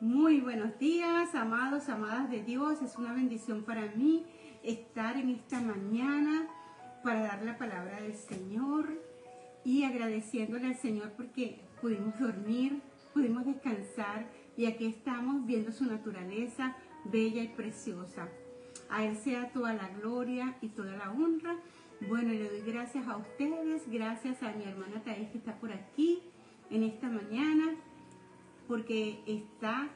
Muy buenos días, amados, amadas de Dios. Es una bendición para mí estar en esta mañana para dar la palabra del Señor y agradeciéndole al Señor porque pudimos dormir, pudimos descansar y aquí estamos viendo su naturaleza bella y preciosa. A Él sea toda la gloria y toda la honra. Bueno, le doy gracias a ustedes, gracias a mi hermana Thais que está por aquí en esta mañana, porque está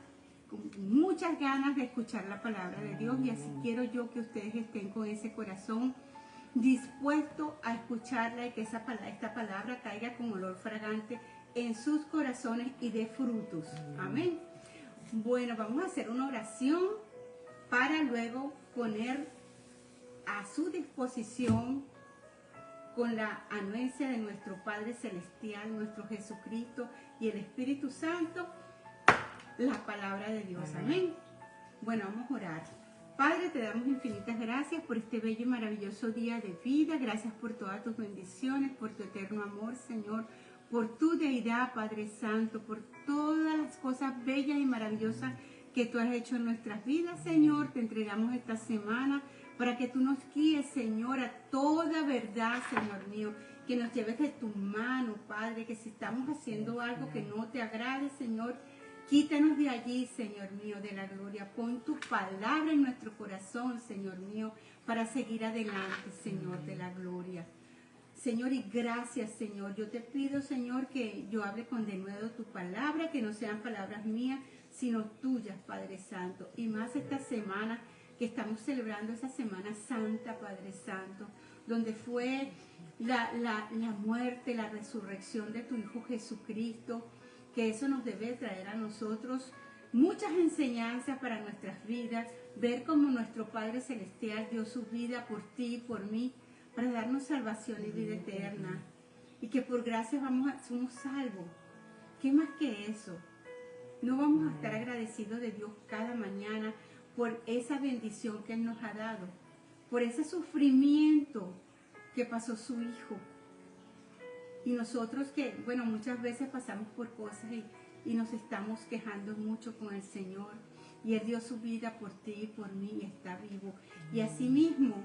con muchas ganas de escuchar la palabra de Dios y así quiero yo que ustedes estén con ese corazón dispuesto a escucharla y que esta palabra caiga con olor fragante en sus corazones y dé frutos. Amén. Bueno, vamos a hacer una oración para luego poner a su disposición, con la anuencia de nuestro Padre Celestial, nuestro Jesucristo y el Espíritu Santo, la palabra de Dios. Amén. Bueno, vamos a orar. Padre, te damos infinitas gracias por este bello y maravilloso día de vida. Gracias por todas tus bendiciones, por tu eterno amor, Señor, por tu deidad, Padre Santo, por todas las cosas bellas y maravillosas que tú has hecho en nuestras vidas, Señor. Te entregamos esta semana para que tú nos guíes, Señor, a toda verdad, Señor mío, que nos lleves de tu mano, Padre, que si estamos haciendo algo que no te agrade, Señor, quítanos de allí, Señor mío, de la gloria. Pon tu palabra en nuestro corazón, Señor mío, para seguir adelante, Señor, de la gloria. Señor, y gracias, Señor. Yo te pido, Señor, que yo hable con denuedo tu palabra, que no sean palabras mías, sino tuyas, Padre Santo. Y más esta semana que estamos celebrando esa Semana Santa, Padre Santo, donde fue la muerte, la resurrección de tu Hijo Jesucristo, que eso nos debe traer a nosotros muchas enseñanzas para nuestras vidas, ver cómo nuestro Padre Celestial dio su vida por ti y por mí, para darnos salvación y vida eterna, y que por gracia somos salvos. ¿Qué más que eso? No vamos a estar agradecidos de Dios cada mañana por esa bendición que Él nos ha dado, por ese sufrimiento que pasó su Hijo. Y nosotros que, bueno, muchas veces pasamos por cosas y nos estamos quejando mucho con el Señor. Y Él dio su vida por ti y por mí y está vivo. Y así mismo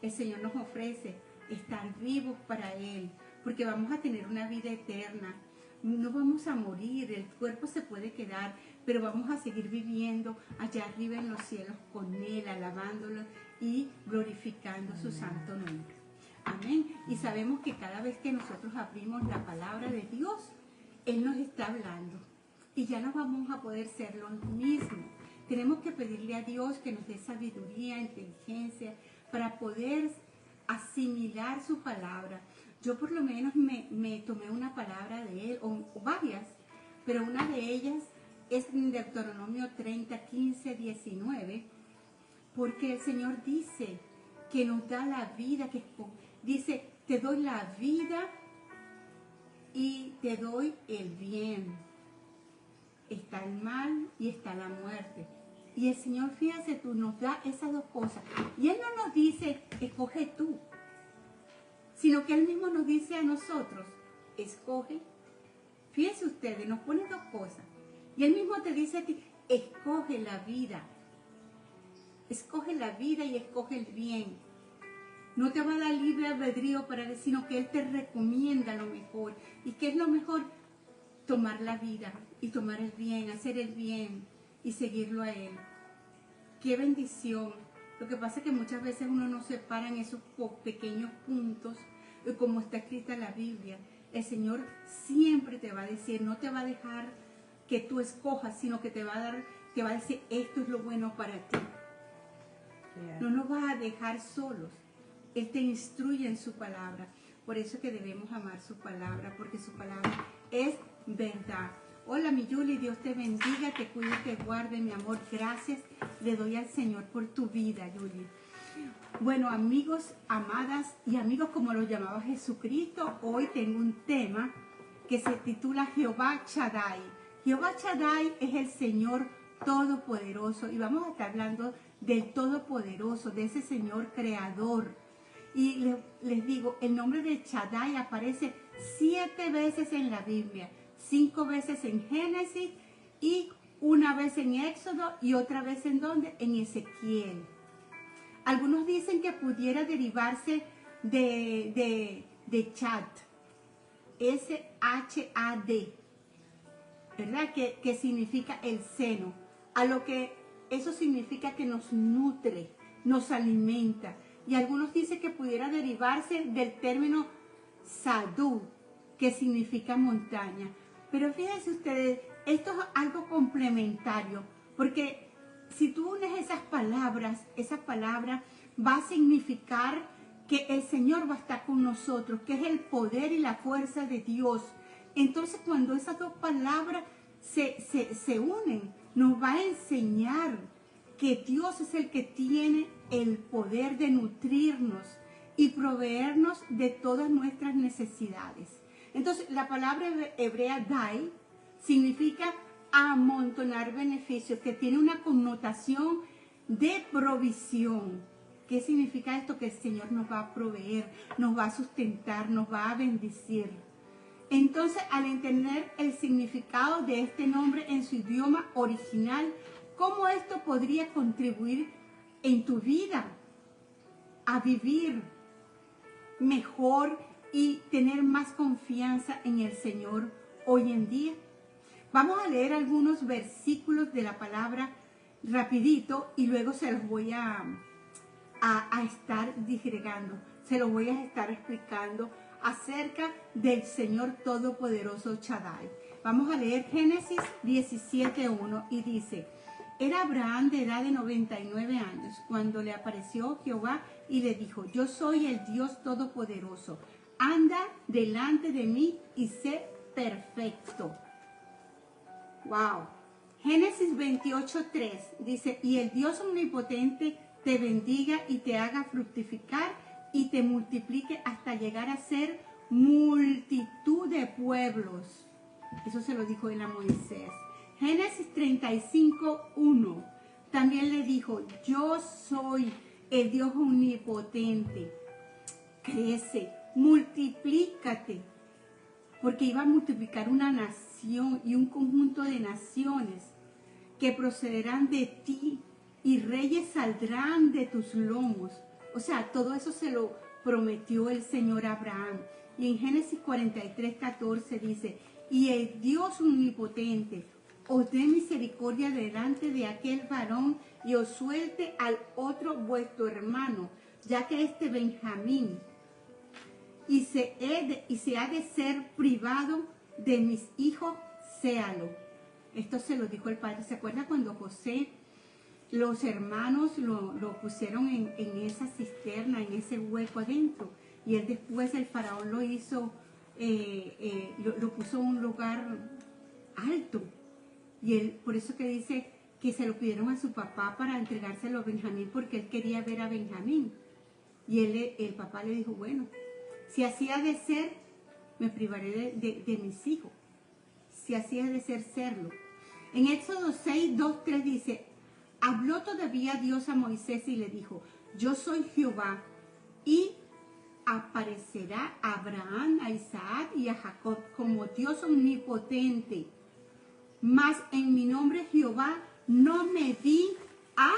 el Señor nos ofrece estar vivos para Él, porque vamos a tener una vida eterna. No vamos a morir, el cuerpo se puede quedar, pero vamos a seguir viviendo allá arriba en los cielos con Él, alabándolo y glorificando su santo nombre. Amén. Y sabemos que cada vez que nosotros abrimos la palabra de Dios, Él nos está hablando. Y ya no vamos a poder ser los mismos. Tenemos que pedirle a Dios que nos dé sabiduría, inteligencia, para poder asimilar su palabra. Yo por lo menos me tomé una palabra de Él, o varias, pero una de ellas es en Deuteronomio 30, 15, 19, porque el Señor dice que nos da la vida, dice, te doy la vida y te doy el bien. Está el mal y está la muerte. Y el Señor, fíjate tú, nos da esas dos cosas. Y Él no nos dice, escoge tú, sino que Él mismo nos dice a nosotros, escoge. Fíjense ustedes, nos pone dos cosas. Y Él mismo te dice a ti, escoge la vida. Escoge la vida y escoge el bien. No te va a dar libre albedrío para decir, sino que Él te recomienda lo mejor. ¿Y qué es lo mejor? Tomar la vida y tomar el bien, hacer el bien y seguirlo a Él. ¡Qué bendición! Lo que pasa es que muchas veces uno no se para en esos pequeños puntos, como está escrita la Biblia. El Señor siempre te va a decir, no te va a dejar que tú escojas, sino que te va a decir, esto es lo bueno para ti. No nos va a dejar solos. Él te instruye en su palabra. Por eso es que debemos amar su palabra, porque su palabra es verdad. Hola, mi Yuli, Dios te bendiga, te cuide, te guarde, mi amor. Gracias le doy al Señor por tu vida, Yuli. Bueno, amigos, amadas y amigos como los llamaba Jesucristo, hoy tengo un tema que se titula Jehová Shaddai. Jehová Shaddai es el Señor Todopoderoso y vamos a estar hablando del Todopoderoso, de ese Señor Creador. Y les digo, el nombre de Shaddai aparece 7 veces en la Biblia, 5 veces en Génesis y una una vez en Éxodo y otra vez ¿en dónde? En Ezequiel. Algunos dicen que pudiera derivarse de Chad, S-H-A-D, ¿verdad? Que significa el seno. A lo que eso significa que nos nutre, nos alimenta. Y algunos dicen que pudiera derivarse del término Sadú, que significa montaña. Pero fíjense ustedes, esto es algo complementario, porque si tú unes esa palabra va a significar que el Señor va a estar con nosotros, que es el poder y la fuerza de Dios. Entonces, cuando esas dos palabras se unen, nos va a enseñar que Dios es el que tiene el poder de nutrirnos y proveernos de todas nuestras necesidades. Entonces, la palabra hebrea dai significa amontonar beneficios, que tiene una connotación de provisión. ¿Qué significa esto? Que el Señor nos va a proveer, nos va a sustentar, nos va a bendecir. Entonces, al entender el significado de este nombre en su idioma original, ¿cómo esto podría contribuir en tu vida a vivir mejor y tener más confianza en el Señor hoy en día? Vamos a leer algunos versículos de la palabra rapidito y luego se los voy a estar disgregando, se los voy a estar explicando acerca del Señor Todopoderoso Shaddai. Vamos a leer Génesis 17:1 y dice: era Abraham de edad de 99 años cuando le apareció Jehová y le dijo: yo soy el Dios Todopoderoso, anda delante de mí y sé perfecto. Wow. Génesis 28:3 dice: y el Dios omnipotente te bendiga y te haga fructificar y te multiplique hasta llegar a ser multitud de pueblos. Eso se lo dijo él a Moisés. Génesis 35:1 también le dijo: yo soy el Dios omnipotente, crece, multiplícate, porque iba a multiplicar una nación y un conjunto de naciones que procederán de ti y reyes saldrán de tus lomos. O sea, todo eso se lo prometió el Señor a Abraham. Y en Génesis 43:14 dice: y el Dios omnipotente os dé misericordia delante de aquel varón y os suelte al otro vuestro hermano, ya que este Benjamín y se ha de ser privado de mis hijos, séalo. Esto se lo dijo el padre. ¿Se acuerda cuando José, los hermanos lo pusieron en esa cisterna, en ese hueco adentro? Y él después, el faraón lo hizo, lo puso en un lugar alto. Y él, por eso que dice que se lo pidieron a su papá para entregárselo a Benjamín, porque él quería ver a Benjamín. Y el papá le dijo: bueno, si así ha de ser, me privaré de mis hijos. Si así ha de ser, serlo. En Éxodo 6:2-3 dice: habló todavía Dios a Moisés y le dijo: yo soy Jehová, y aparecerá a Abraham, a Isaac y a Jacob como Dios omnipotente. Mas en mi nombre Jehová no me di a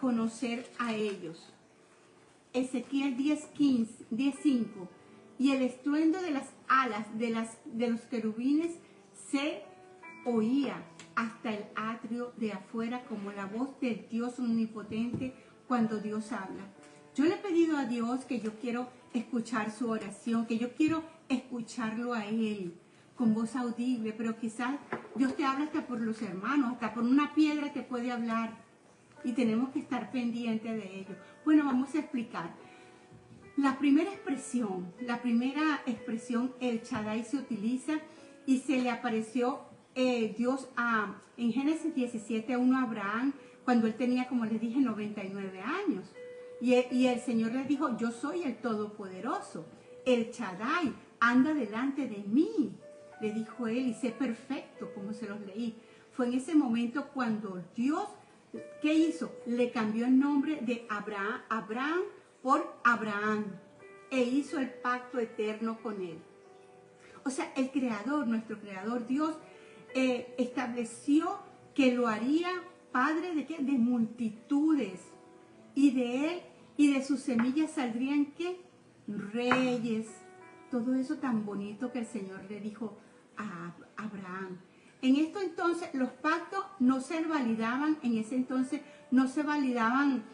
conocer a ellos. Ezequiel 10:5 y el estruendo de las alas de los querubines se oía hasta el atrio de afuera, como la voz del Dios omnipotente cuando Dios habla. Yo le he pedido a Dios que yo quiero escuchar su oración, que yo quiero escucharlo a Él con voz audible, pero quizás Dios te habla hasta por los hermanos, hasta por una piedra te puede hablar, y tenemos que estar pendientes de ello. Bueno, vamos a explicar. La primera expresión, el Shaddai, se utiliza y se le apareció Dios en Génesis 17:1 a Abraham, cuando él tenía, como les dije, 99 años. Y el Señor le dijo: yo soy el Todopoderoso, el Shaddai, anda delante de mí, le dijo él, y sé perfecto, como se los leí. Fue en ese momento cuando Dios, ¿qué hizo? Le cambió el nombre de Abraham por Abraham, e hizo el pacto eterno con él. O sea, el Creador, nuestro Creador, Dios, estableció que lo haría padre de ¿qué? De multitudes. Y de él y de sus semillas saldrían ¿qué? Reyes. Todo eso tan bonito que el Señor le dijo a Abraham. En esto entonces los pactos no se validaban, en ese entonces no se validaban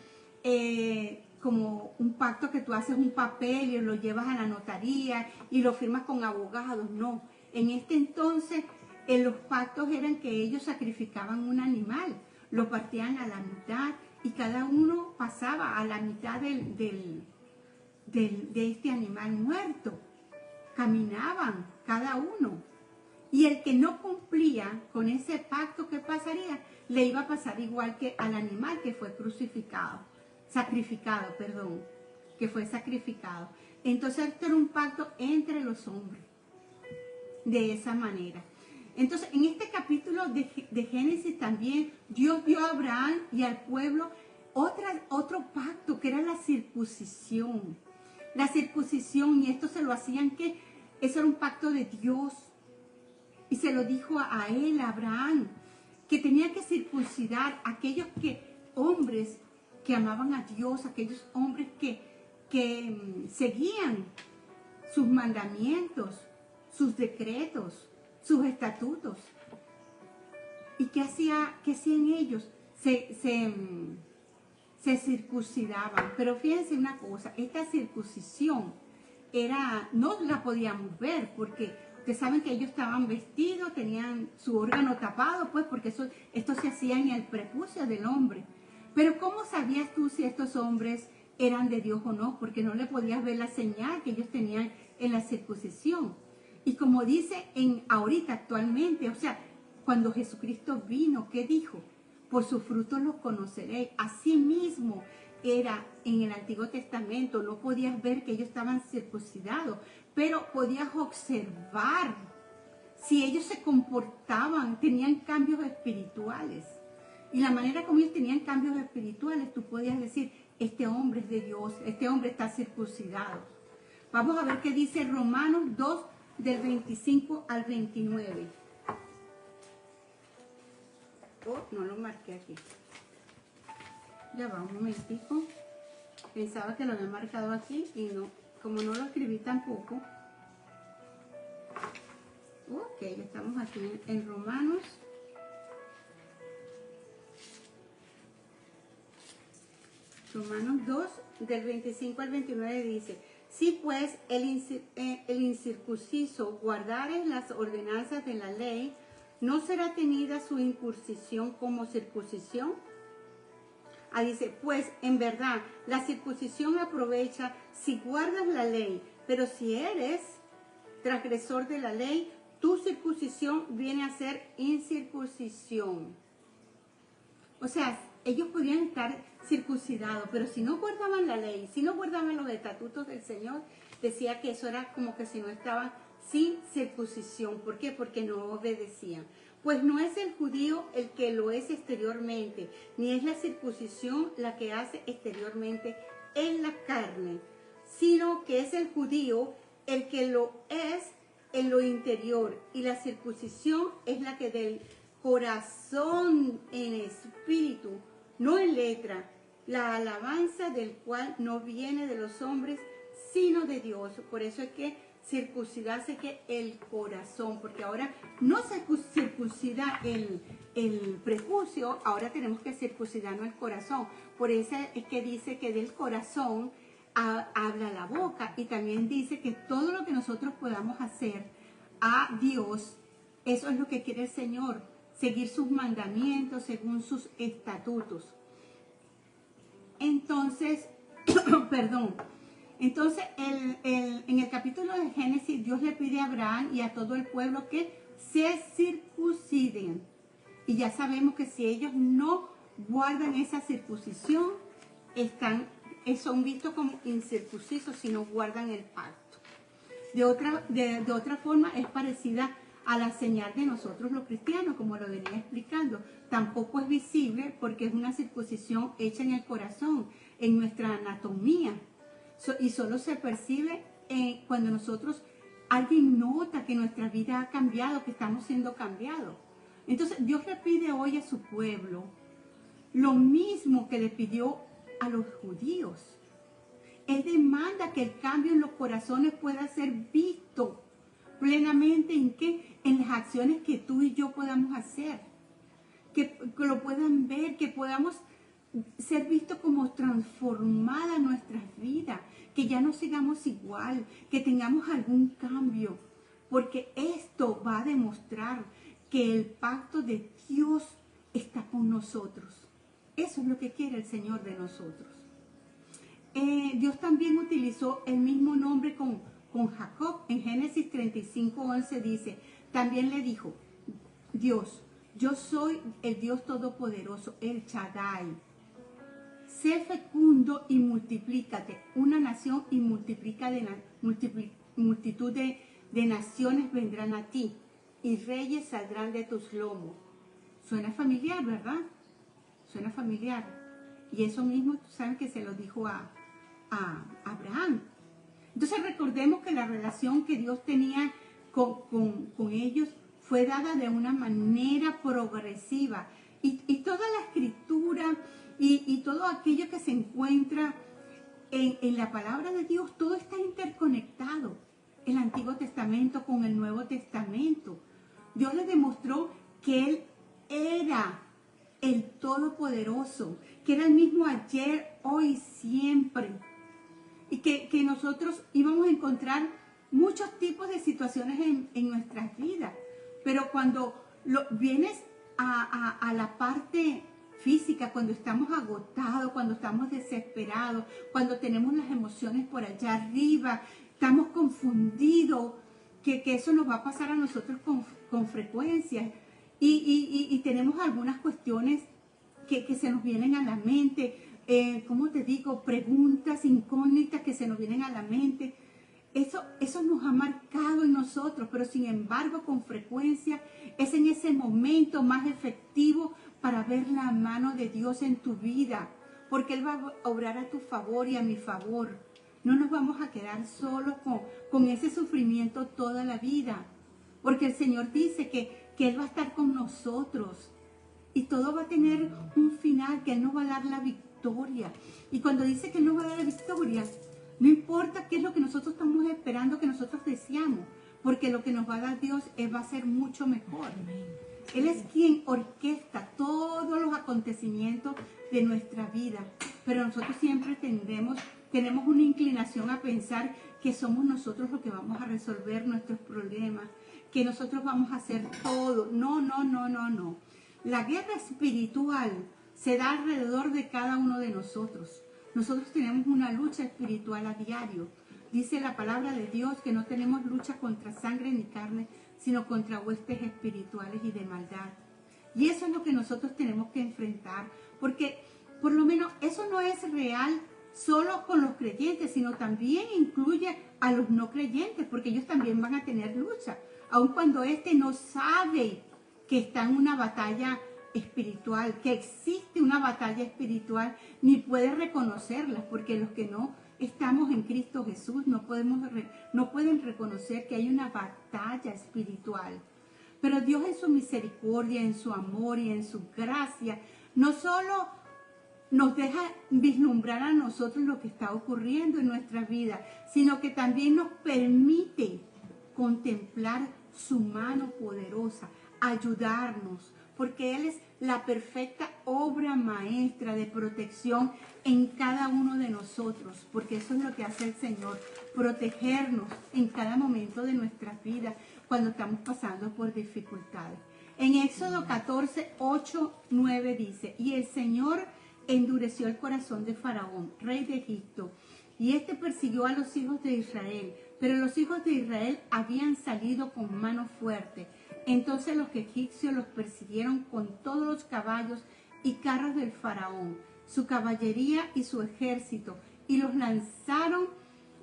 como un pacto que tú haces un papel y lo llevas a la notaría y lo firmas con abogados, no. En este entonces los pactos eran que ellos sacrificaban un animal, lo partían a la mitad y cada uno pasaba a la mitad de este animal muerto. Caminaban cada uno. Y el que no cumplía con ese pacto, ¿qué pasaría? Le iba a pasar igual que al animal que fue que fue sacrificado. Entonces, esto era un pacto entre los hombres, de esa manera. Entonces, en este capítulo de Génesis también, Dios dio a Abraham y al pueblo otro pacto, que era la circuncisión. La circuncisión, y esto se lo hacían que, eso era un pacto de Dios. Y se lo dijo a él, a Abraham, que tenía que circuncidar a aquellos hombres que amaban a Dios, aquellos hombres que seguían sus mandamientos, sus decretos, sus estatutos. ¿Y qué hacían ellos? Se circuncidaban. Pero fíjense una cosa, esta circuncisión no la podíamos ver porque ustedes saben que ellos estaban vestidos, tenían su órgano tapado, pues porque esto se hacía en el prepucio del hombre. Pero ¿cómo sabías tú si estos hombres eran de Dios o no? Porque no le podías ver la señal que ellos tenían en la circuncisión. Y como dice ahorita actualmente, o sea, cuando Jesucristo vino, ¿qué dijo? Por sus frutos los conoceréis. Así mismo era en el Antiguo Testamento, no podías ver que ellos estaban circuncidados, pero podías observar si ellos se comportaban, tenían cambios espirituales. Y la manera como ellos tenían cambios espirituales, tú podías decir, este hombre es de Dios, este hombre está circuncidado. Vamos a ver qué dice Romanos 2, del 25 al 29. Oh, no lo marqué aquí. Ya va, un momentico. Pensaba que lo había marcado aquí y no. Como no lo escribí tampoco. Ok, estamos aquí en Romanos. Romanos 2, del 25 al 29 dice: si pues el incircunciso guardare las ordenanzas de la ley, ¿no será tenida su incircuncisión como circuncisión? Dice, pues en verdad la circuncisión aprovecha si guardas la ley, pero si eres transgresor de la ley, tu circuncisión viene a ser incircuncisión. O sea, ellos podían estar circuncidados, pero si no guardaban la ley, si no guardaban los estatutos del Señor, decía que eso era como que si no estaban sin circuncisión. ¿Por qué? Porque no obedecían. Pues no es el judío el que lo es exteriormente, ni es la circuncisión la que hace exteriormente en la carne, sino que es el judío el que lo es en lo interior, y la circuncisión es la que del corazón en espíritu, no en letra, la alabanza del cual no viene de los hombres, sino de Dios. Por eso es que circuncidarse que el corazón, porque ahora no se circuncida el prepucio, ahora tenemos que circuncidarnos el corazón. Por eso es que dice que del corazón habla la boca, y también dice que todo lo que nosotros podamos hacer a Dios, eso es lo que quiere el Señor, seguir sus mandamientos según sus estatutos. Entonces, perdón. Entonces, en el capítulo de Génesis, Dios le pide a Abraham y a todo el pueblo que se circunciden. Y ya sabemos que si ellos no guardan esa circuncisión, son vistos como incircuncisos si no guardan el pacto. De otra forma, es parecida a la señal de nosotros los cristianos, como lo venía explicando. Tampoco es visible porque es una circuncisión hecha en el corazón, en nuestra anatomía. Y solo se percibe cuando alguien nota que nuestra vida ha cambiado, que estamos siendo cambiados. Entonces Dios le pide hoy a su pueblo lo mismo que le pidió a los judíos. Él demanda que el cambio en los corazones pueda ser visto plenamente ¿en qué? En las acciones que tú y yo podamos hacer. Que lo puedan ver, que podamos ser vistos como transformada nuestras vidas, que ya no sigamos igual, que tengamos algún cambio, porque esto va a demostrar que el pacto de Dios está con nosotros. Eso es lo que quiere el Señor de nosotros. Dios también utilizó el mismo nombre con Jacob. En Génesis 35:11 dice, también le dijo, Dios, yo soy el Dios Todopoderoso, el Shaddai. Sé fecundo y multiplícate. Una nación y multitud de naciones vendrán a ti y reyes saldrán de tus lomos. Suena familiar, ¿verdad? Suena familiar. Y eso mismo, tú sabes que se lo dijo a Abraham. Entonces recordemos que la relación que Dios tenía con ellos fue dada de una manera progresiva. Y toda la escritura y todo aquello que se encuentra en la palabra de Dios, todo está interconectado. El Antiguo Testamento con el Nuevo Testamento. Dios le demostró que Él era el Todopoderoso, que era el mismo ayer, hoy, siempre. Y que nosotros íbamos a encontrar muchos tipos de situaciones en nuestras vidas. Pero cuando vienes a la parte física, cuando estamos agotados, cuando estamos desesperados, cuando tenemos las emociones por allá arriba, estamos confundidos, que eso nos va a pasar a nosotros con frecuencia. Y tenemos algunas cuestiones que se nos vienen a la mente, ¿cómo te digo? Preguntas incógnitas que se nos vienen a la mente. Eso nos ha marcado en nosotros, pero sin embargo con frecuencia es en ese momento más efectivo para ver la mano de Dios en tu vida, porque Él va a obrar a tu favor y a mi favor. No nos vamos a quedar solos con ese sufrimiento toda la vida, porque el Señor dice que Él va a estar con nosotros y todo va a tener un final, que Él nos va a dar la victoria. Y cuando dice que Él nos va a dar la victoria, no importa qué es lo que nosotros estamos esperando, que nosotros deseamos, porque lo que nos va a dar Dios va a ser mucho mejor. Él es quien orquesta todos los acontecimientos de nuestra vida, pero nosotros siempre tenemos una inclinación a pensar que somos nosotros los que vamos a resolver nuestros problemas, que nosotros vamos a hacer todo. No. La guerra espiritual se da alrededor de cada uno de nosotros. Nosotros tenemos una lucha espiritual a diario. Dice la palabra de Dios que no tenemos lucha contra sangre ni carne, sino contra huestes espirituales y de maldad. Y eso es lo que nosotros tenemos que enfrentar, porque por lo menos eso no es real solo con los creyentes, sino también incluye a los no creyentes, porque ellos también van a tener lucha, aun cuando no sabe que está en una batalla espiritual, que existe una batalla espiritual, ni puede reconocerla, porque los que no estamos en Cristo Jesús no pueden reconocer que hay una batalla espiritual. Pero Dios en su misericordia, en su amor y en su gracia, no solo nos deja vislumbrar a nosotros lo que está ocurriendo en nuestra vida, sino que también nos permite contemplar su mano poderosa, ayudarnos, porque Él es la perfecta obra maestra de protección en cada uno de nosotros, porque eso es lo que hace el Señor, protegernos en cada momento de nuestras vidas cuando estamos pasando por dificultades. En Éxodo 14, 8, 9 dice, y el Señor endureció el corazón de Faraón, rey de Egipto, y persiguió a los hijos de Israel, pero los hijos de Israel habían salido con mano fuerte. Entonces los egipcios los persiguieron con todos los caballos y carros del faraón, su caballería y su ejército, y los lanzaron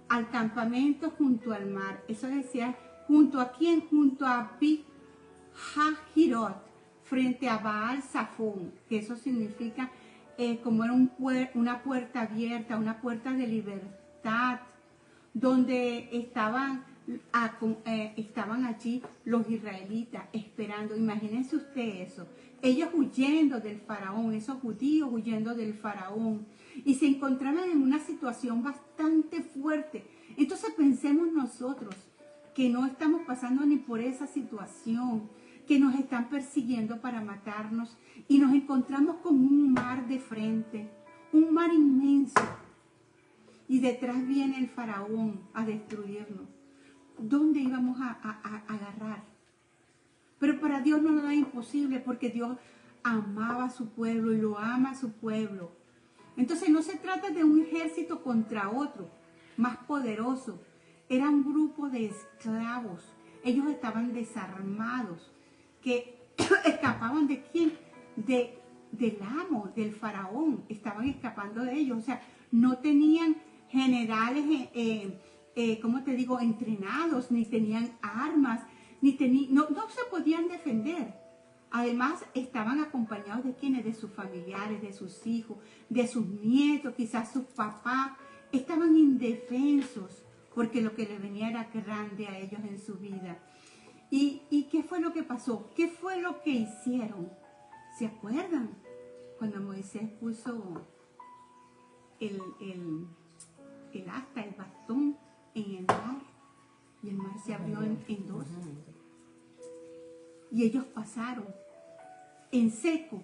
al campamento junto al mar. Eso decía, ¿junto a quién? Junto a Pi-Hahirot, frente a Baal Zafón, que eso significa como era una puerta abierta, una puerta de libertad, donde estaban estaban allí los israelitas esperando. Imagínense ustedes eso. Ellos huyendo del faraón, esos judíos huyendo del faraón. Y se encontraban en una situación bastante fuerte. Entonces pensemos nosotros que no estamos pasando ni por esa situación, que nos están persiguiendo para matarnos y nos encontramos con un mar de frente, un mar inmenso. Y detrás viene el faraón a destruirnos. ¿Dónde íbamos a agarrar? Pero para Dios no era imposible porque Dios amaba a su pueblo y lo ama a su pueblo. Entonces no se trata de un ejército contra otro, más poderoso. Era un grupo de esclavos. Ellos estaban desarmados, que escapaban ¿de quién? Del amo, del faraón. Estaban escapando de ellos. O sea, no tenían generales, ¿cómo te digo?, entrenados, ni tenían armas, no se podían defender. Además, estaban acompañados de quienes, de sus familiares, de sus hijos, de sus nietos, quizás sus papás. Estaban indefensos porque lo que les venía era grande a ellos en su vida. ¿Y qué fue lo que pasó? ¿Qué fue lo que hicieron? ¿Se acuerdan? Cuando Moisés puso el asta, el bastón en el mar, y el mar se abrió en dos. Y ellos pasaron en seco,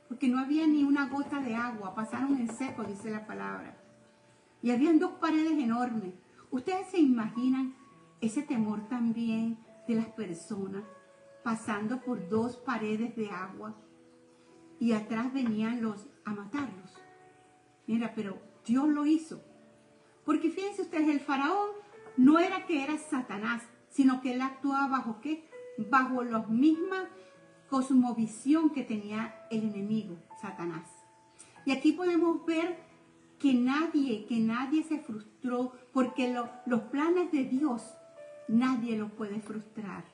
porque no había ni una gota de agua, pasaron en seco, dice la palabra. Y habían dos paredes enormes. Ustedes se imaginan ese temor también de las personas pasando por dos paredes de agua y atrás venían a matarlos. Mira, pero Dios lo hizo. Porque fíjense ustedes, el faraón no era que era Satanás, sino que él actuaba bajo ¿qué? Bajo la misma cosmovisión que tenía el enemigo, Satanás. Y aquí podemos ver que nadie se frustró, porque los planes de Dios nadie los puede frustrar.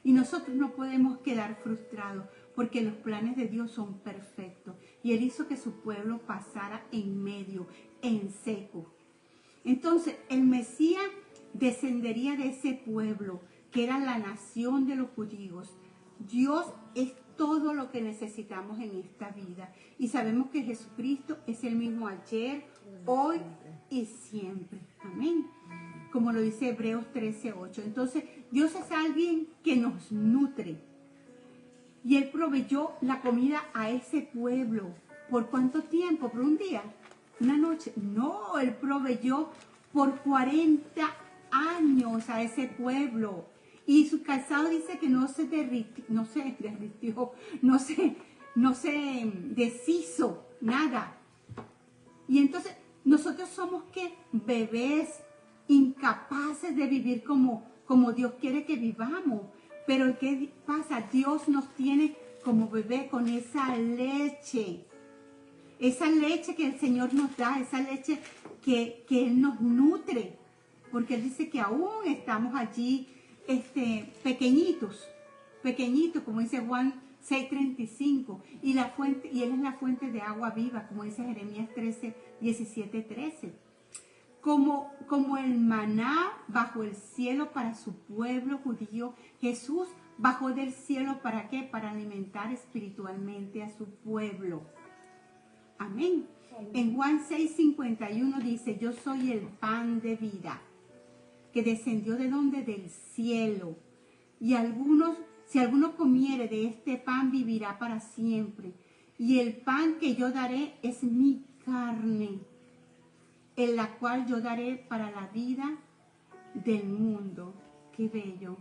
Y nosotros no podemos quedar frustrados, porque los planes de Dios son perfectos. Y Él hizo que su pueblo pasara en medio, en seco. Entonces, el Mesías descendería de ese pueblo, que era la nación de los judíos. Dios es todo lo que necesitamos en esta vida. Y sabemos que Jesucristo es el mismo ayer, hoy y siempre. Amén. Como lo dice Hebreos 13:8. Entonces, Dios es alguien que nos nutre. Y Él proveyó la comida a ese pueblo. ¿Por cuánto tiempo? ¿Por un día? ¿Una noche? No, Él proveyó por 40 años a ese pueblo. Y su calzado dice que no se deshizo, nada. Y entonces, nosotros somos ¿qué? Bebés incapaces de vivir como Dios quiere que vivamos. Pero ¿qué pasa? Dios nos tiene como bebé con esa leche que el Señor nos da, esa leche que Él nos nutre. Porque Él dice que aún estamos allí pequeñitos, como dice Juan 6:35, y Él es la fuente de agua viva, como dice Jeremías 17:13. Como el maná bajo el cielo para su pueblo judío, Jesús bajó del cielo ¿para qué? Para alimentar espiritualmente a su pueblo. Amén. En Juan 6:51 dice, yo soy el pan de vida, que descendió ¿de dónde? Del cielo. Y si alguno comiere de este pan, vivirá para siempre. Y el pan que yo daré es mi carne, en la cual yo daré para la vida del mundo. Qué bello.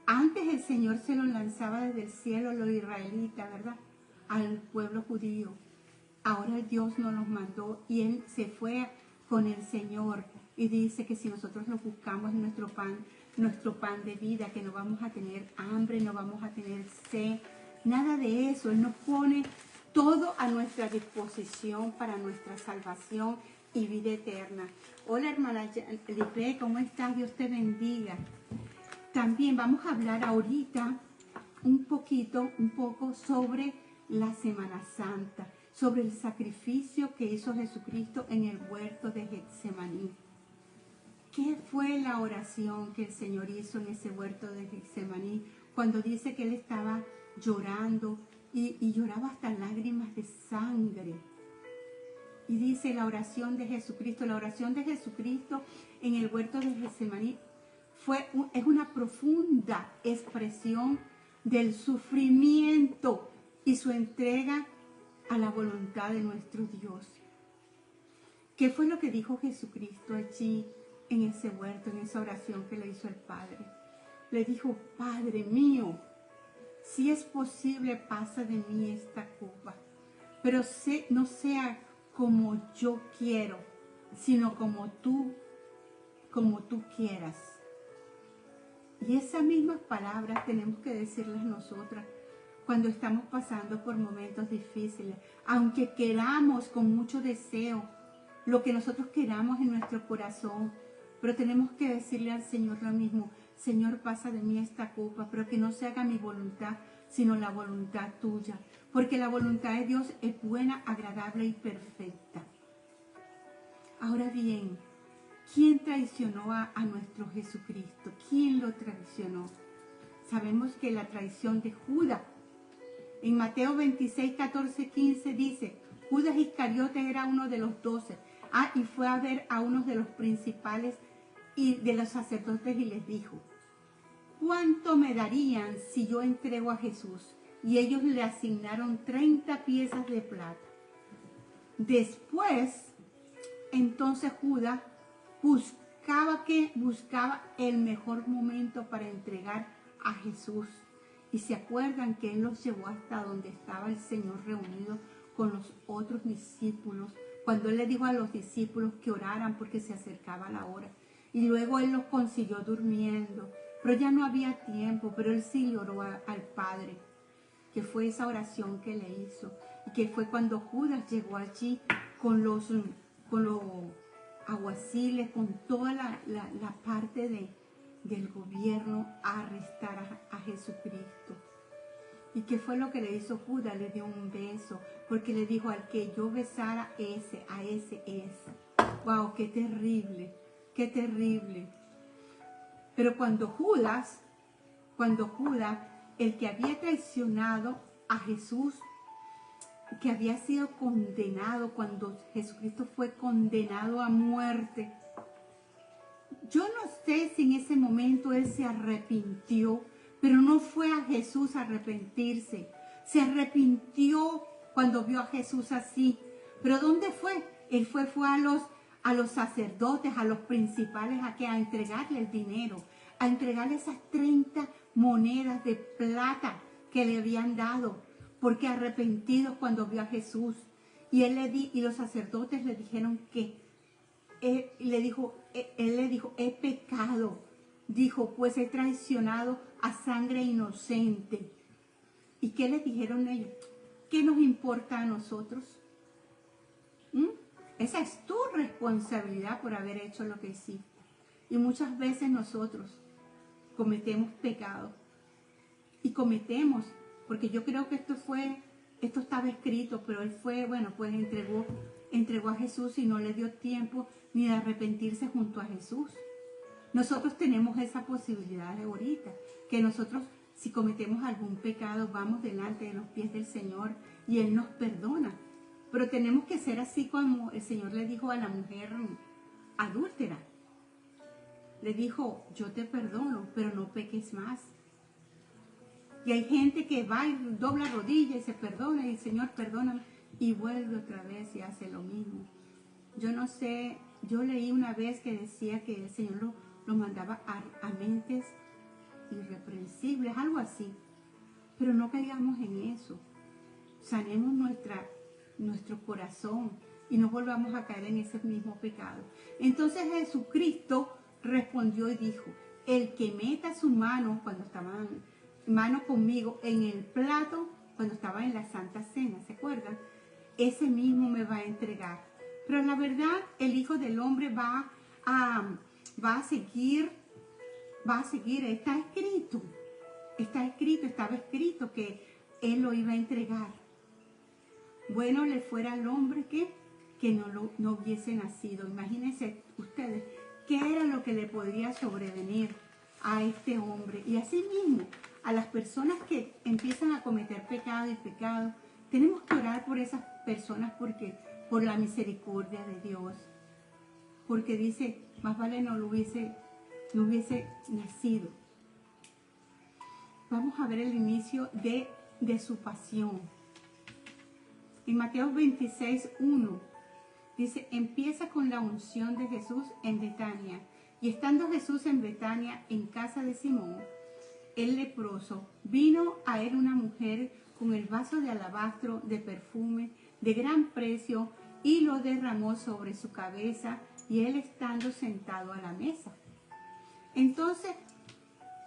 Antes el Señor se lo lanzaba desde el cielo a los israelitas, ¿verdad? Al pueblo judío. Ahora Dios nos los mandó y Él se fue con el Señor. Y dice que si nosotros lo buscamos en nuestro pan de vida, que no vamos a tener hambre, no vamos a tener sed, nada de eso. Él nos pone todo a nuestra disposición para nuestra salvación y vida eterna. Hola hermana Lipe, ¿cómo estás? Dios te bendiga. También vamos a hablar ahorita un poco sobre la Semana Santa, sobre el sacrificio que hizo Jesucristo en el huerto de Getsemaní. ¿Qué fue la oración que el Señor hizo en ese huerto de Getsemaní? Cuando dice que Él estaba llorando y lloraba hasta lágrimas de sangre. Y dice la oración de Jesucristo en el huerto de Getsemaní es una profunda expresión del sufrimiento y su entrega a la voluntad de nuestro Dios. ¿Qué fue lo que dijo Jesucristo allí en ese huerto, en esa oración que le hizo el Padre? Le dijo: Padre mío, si es posible, pasa de mí esta copa, pero no sea como yo quiero, sino como tú quieras. Y esas mismas palabras tenemos que decirlas nosotras cuando estamos pasando por momentos difíciles, aunque queramos con mucho deseo lo que nosotros queramos en nuestro corazón, pero tenemos que decirle al Señor lo mismo: Señor, pasa de mí esta copa, pero que no se haga mi voluntad, sino la voluntad tuya, porque la voluntad de Dios es buena, agradable y perfecta. Ahora bien, ¿quién traicionó a nuestro Jesucristo? ¿Quién lo traicionó? Sabemos que la traición de Judas. En Mateo 26, 14, 15 dice: Judas Iscariote era uno de los 12. Y fue a ver a uno de los principales y de los sacerdotes y les dijo: ¿cuánto me darían si yo entrego a Jesús? Y ellos le asignaron 30 piezas de plata. Después, entonces Judas buscaba el mejor momento para entregar a Jesús. Y se acuerdan que Él los llevó hasta donde estaba el Señor reunido con los otros discípulos, cuando Él le dijo a los discípulos que oraran porque se acercaba la hora. Y luego Él los consiguió durmiendo, pero ya no había tiempo, pero Él sí le oró al Padre, que fue esa oración que le hizo, y que fue cuando Judas llegó allí con los aguaciles, con toda la parte del gobierno a arrestar a Jesucristo. ¿Y qué fue lo que le hizo Judas? Le dio un beso, porque le dijo: al que yo besara, a ese es. ¡Wow! ¡Qué terrible! ¡Qué terrible! Pero cuando Judas, el que había traicionado a Jesús, que había sido condenado, cuando Jesucristo fue condenado a muerte, yo no sé si en ese momento él se arrepintió, pero no fue a Jesús a arrepentirse. Se arrepintió cuando vio a Jesús así. ¿Pero dónde fue? Él fue a los sacerdotes, a los principales, a entregarle el dinero, a entregarle esas 30 monedas de plata que le habían dado, porque arrepentidos cuando vio a Jesús. Y los sacerdotes le dijeron que él le dijo: he pecado. Dijo: pues he traicionado a sangre inocente. ¿Y qué les dijeron ellos? ¿Qué nos importa a nosotros? Esa es tu responsabilidad por haber hecho lo que hiciste. Y muchas veces nosotros cometemos pecado. Y cometemos, porque yo creo que esto estaba escrito, pero él pues entregó a Jesús y no le dio tiempo ni de arrepentirse junto a Jesús. Nosotros tenemos esa posibilidad de ahorita, que nosotros, si cometemos algún pecado, vamos delante de los pies del Señor y Él nos perdona. Pero tenemos que ser así como el Señor le dijo a la mujer adúltera. Le dijo: yo te perdono, pero no peques más. Y hay gente que va y dobla rodillas y se perdona, y Señor, perdóname, y vuelve otra vez y hace lo mismo. Yo no sé, yo leí una vez que decía que el Señor lo mandaba a mentes irreprensibles, algo así. Pero no caigamos en eso. Sanemos nuestro corazón y no volvamos a caer en ese mismo pecado. Entonces Jesucristo respondió y dijo: el que meta su mano, cuando estaban mano conmigo, en el plato, cuando estaba en la Santa Cena, ¿se acuerdan? Ese mismo me va a entregar. Pero la verdad, el Hijo del Hombre va a seguir, estaba escrito que Él lo iba a entregar. Bueno le fuera al hombre que no hubiese nacido. Imagínense ustedes qué era lo que le podría sobrevenir a este hombre. Y así mismo, a las personas que empiezan a cometer pecado y pecado, tenemos que orar por esas personas porque por la misericordia de Dios. Porque dice, más vale no hubiese nacido. Vamos a ver el inicio de su pasión. En Mateo 26:1 dice, empieza con la unción de Jesús en Betania. Y estando Jesús en Betania, en casa de Simón, el leproso, vino a él una mujer con el vaso de alabastro de perfume de gran precio y lo derramó sobre su cabeza, y él estando sentado a la mesa. Entonces,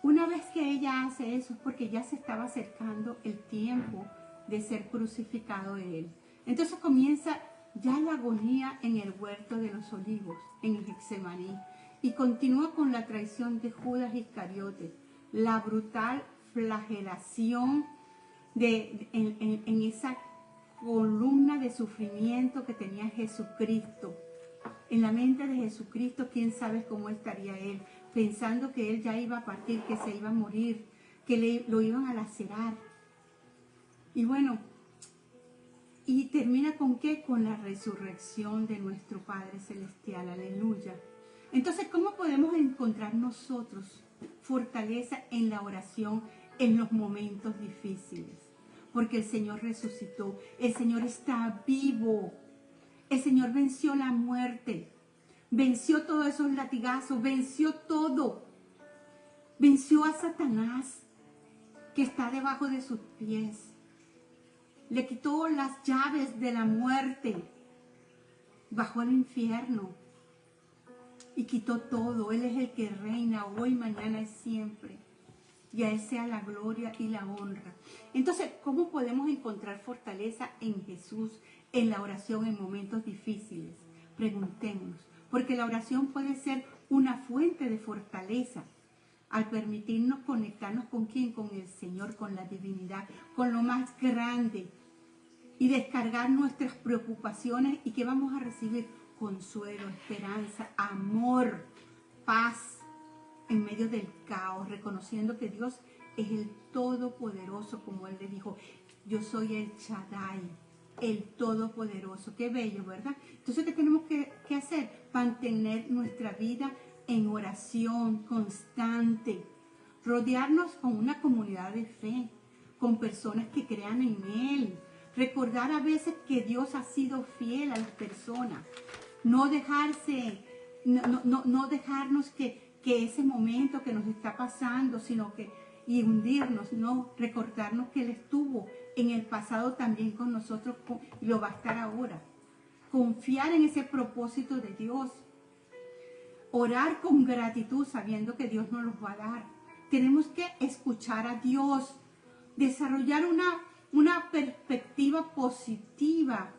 una vez que ella hace eso, es porque ya se estaba acercando el tiempo de ser crucificado él. Entonces comienza ya la agonía en el huerto de los olivos, en el Getsemaní, y continúa con la traición de Judas Iscariote, la brutal flagelación en esa columna de sufrimiento que tenía Jesucristo. En la mente de Jesucristo, quién sabe cómo estaría él, pensando que él ya iba a partir, que se iba a morir, que lo iban a lacerar. Y bueno, y termina con ¿qué? Con la resurrección de nuestro Padre Celestial, aleluya. Entonces, ¿cómo podemos encontrar nosotros fortaleza en la oración en los momentos difíciles? Porque el Señor resucitó, el Señor está vivo, el Señor venció la muerte, venció todos esos latigazos, venció todo, venció a Satanás que está debajo de sus pies. Le quitó las llaves de la muerte, bajó al infierno y quitó todo. Él es el que reina hoy, mañana y siempre. Y a Él sea la gloria y la honra. Entonces, ¿cómo podemos encontrar fortaleza en Jesús, en la oración en momentos difíciles? Preguntémonos, porque la oración puede ser una fuente de fortaleza al permitirnos conectarnos con quién, con el Señor, con la divinidad, con lo más grande, y descargar nuestras preocupaciones. ¿Y qué vamos a recibir? Consuelo, esperanza, amor, paz en medio del caos, reconociendo que Dios es el Todopoderoso, como Él le dijo, yo soy el Shaddai, el Todopoderoso. Qué bello, ¿verdad? Entonces, ¿qué tenemos que hacer? Mantener nuestra vida en oración constante, rodearnos con una comunidad de fe, con personas que crean en Él, recordar a veces que Dios ha sido fiel a las personas, no dejarse, no dejarnos que ese momento que nos está pasando, sino que y hundirnos, no, recordarnos que Él estuvo en el pasado también con nosotros y lo va a estar ahora. Confiar en ese propósito de Dios. Orar con gratitud sabiendo que Dios nos los va a dar. Tenemos que escuchar a Dios, desarrollar una perspectiva positiva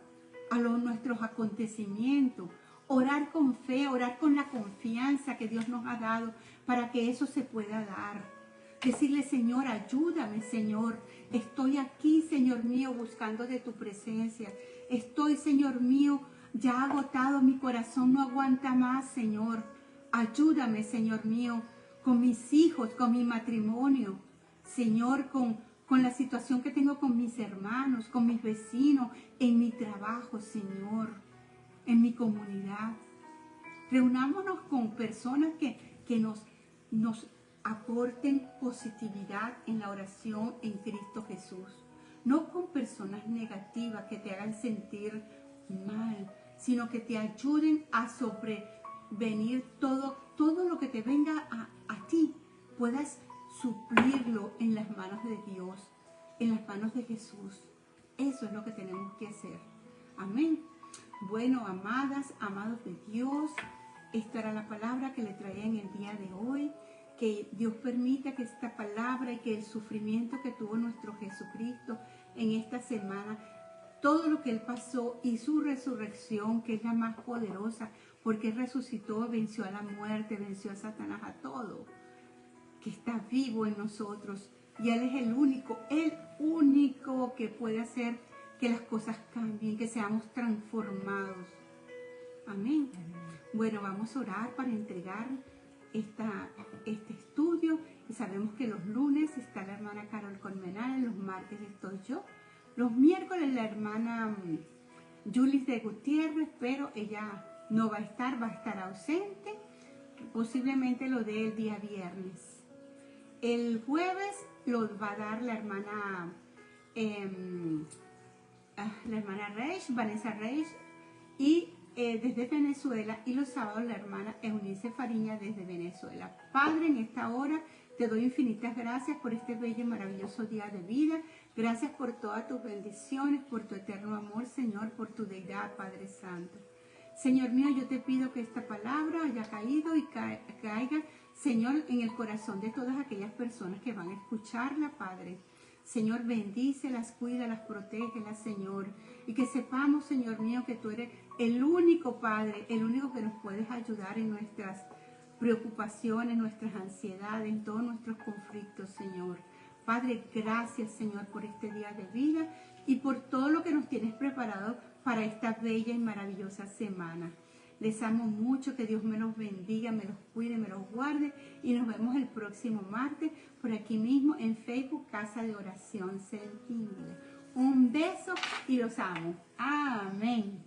a nuestros acontecimientos. Orar con fe, orar con la confianza que Dios nos ha dado para que eso se pueda dar. Decirle, Señor, ayúdame, Señor. Estoy aquí, Señor mío, buscando de tu presencia. Estoy, Señor mío, ya agotado. Mi corazón no aguanta más, Señor. Ayúdame, Señor mío, con mis hijos, con mi matrimonio. Señor, con la situación que tengo con mis hermanos, con mis vecinos, en mi trabajo, Señor, en mi comunidad. Reunámonos con personas que nos aporten positividad en la oración en Cristo Jesús. No con personas negativas que te hagan sentir mal, sino que te ayuden a sobrevenir todo lo que te venga a ti. Puedas suplirlo en las manos de Dios, en las manos de Jesús. Eso es lo que tenemos que hacer. Amén. Bueno, amadas, amados de Dios, esta era la palabra que le traía en el día de hoy. Que Dios permita que esta palabra y que el sufrimiento que tuvo nuestro Jesucristo en esta semana, todo lo que Él pasó y su resurrección, que es la más poderosa, porque Él resucitó, venció a la muerte, venció a Satanás, a todo, que está vivo en nosotros. Y Él es el único que puede hacer que las cosas cambien, que seamos transformados. Amén. Bueno, vamos a orar para entregar este estudio. Y sabemos que los lunes está la hermana Carol Colmenares, los martes estoy yo, los miércoles la hermana Julis de Gutiérrez, pero ella no va a estar ausente, posiblemente lo dé el día viernes. El jueves lo va a dar la hermana Reich, Vanessa Reich, y desde Venezuela, y los sábados la hermana Eunice Fariña desde Venezuela. Padre, en esta hora te doy infinitas gracias por este bello y maravilloso día de vida. Gracias por todas tus bendiciones, por tu eterno amor, Señor, por tu deidad, Padre Santo. Señor mío, yo te pido que esta palabra haya caído y caiga, Señor, en el corazón de todas aquellas personas que van a escucharla, Padre. Señor, bendícelas, cuídalas, protégelas, Señor. Y que sepamos, Señor mío, que tú eres el único Padre, el único que nos puedes ayudar en nuestras preocupaciones, nuestras ansiedades, en todos nuestros conflictos, Señor. Padre, gracias, Señor, por este día de vida y por todo lo que nos tienes preparado para esta bella y maravillosa semana. Les amo mucho, que Dios me los bendiga, me los cuide, me los guarde, y nos vemos el próximo martes por aquí mismo en Facebook, Casa de Oración Sentinela. Un beso y los amo. Amén.